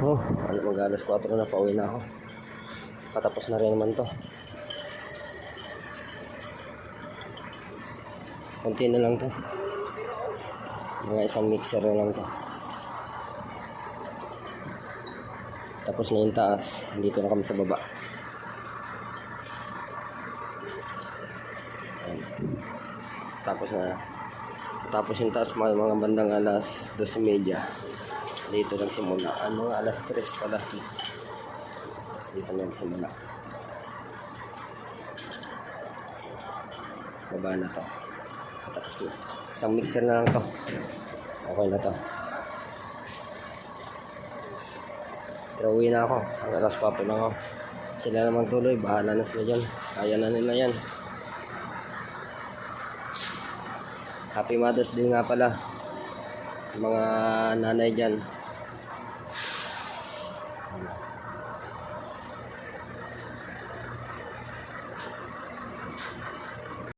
Oh, ano, mag-alas 4 na, pauwi na ako. Patapos na rin naman to. Konti na lang to. Mga isang mixer na lang to. Tapos na yung taas. Dito na kami sa baba. Ayan. Tapos yung taas mga bandang alas 2:30. Dito nagsimula. Ano, alas 3 pala. Tapos dito nagsimula. Baba na to. Tapos isang mixer na lang to. Okay na to. Pero uwi na ako. Ang alas 4 na ako. Sila naman tuloy. Bahala na sila dyan. Kaya na nila yan. Happy Mother's Day nga pala. Mga nanay dyan.